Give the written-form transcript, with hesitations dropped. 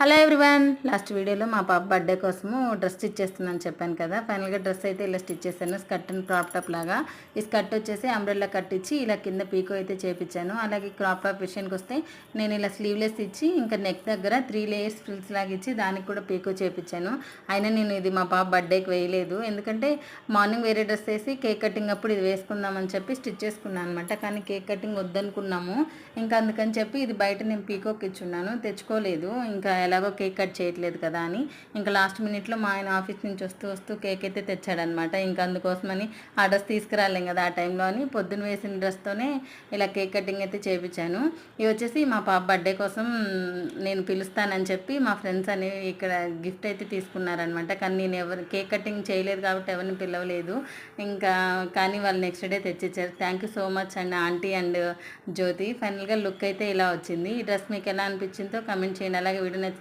Hello everyone, last వీడియోలో మా పాప బర్త్డే కోసము డ్రెస్ స్టిచ్ చేస్తున్నాను చెప్పాను కదా. ఫైనల్గా డ్రెస్ అయితే ఇలా స్టిచ్ చేశాను, స్కర్ట్ అండ్ క్రాప్ టాప్ లాగా. ఈ స్కర్ట్ వచ్చేసి అంబ్రెల్లా కట్ ఇచ్చి ఇలా కింద పీకో అయితే చేపించాను. అలాగే క్రాప్ టాప్ విషయానికి వస్తే నేను ఇలా స్లీవ్లెస్ ఇచ్చి ఇంకా నెక్ దగ్గర 3 లేయర్స్ ఫ్రిల్స్ లాగా ఇచ్చి దానికి కూడా పీకో చేపించాను. అయినా నేను ఇది మా పాప బర్త్డేకి వేయలేదు, ఎందుకంటే మార్నింగ్ వేరే డ్రెస్ వేసి కేక్ కటింగ్ అప్పుడు ఇది వేసుకుందామని చెప్పి స్టిచ్ చేసుకున్నాను అనమాట. కానీ కేక్ కటింగ్ వద్దనుకున్నాము, ఇంకా అందుకని చెప్పి ఇది బయట నేను పీకోకి ఇచ్చున్నాను, తెచ్చుకోలేదు. ఇంకా ఎలాగో కేక్ కట్ చేయట్లేదు కదా అని ఇంకా లాస్ట్ మినిట్లో మా ఆయన ఆఫీస్ నుంచి వస్తూ వస్తూ కేక్ అయితే తెచ్చాడనమాట. ఇంకా అందుకోసమని ఆ డ్రెస్ తీసుకురాలేం కదా ఆ టైంలో అని పొద్దున్న వేసిన డ్రెస్తోనే ఇలా కేక్ కటింగ్ అయితే చేయించాను. ఇవి వచ్చేసి మా పాప బర్త్డే కోసం నేను పిలుస్తానని చెప్పి మా ఫ్రెండ్స్ అని ఇక్కడ గిఫ్ట్ అయితే తీసుకున్నారనమాట. కానీ నేను ఎవరు కేక్ కటింగ్ చేయలేదు కాబట్టి ఎవరిని పిలవలేదు. ఇంకా కానీ వాళ్ళు నెక్స్ట్ డే తెచ్చిచ్చారు. థ్యాంక్ యూ సో మచ్ అండి ఆంటీ అండ్ జ్యోతి. ఫైనల్గా లుక్ అయితే ఇలా వచ్చింది. ఈ డ్రెస్ మీకు ఎలా అనిపించిందో కమెంట్ చేయండి. అలాగే వీడియో నచ్చితే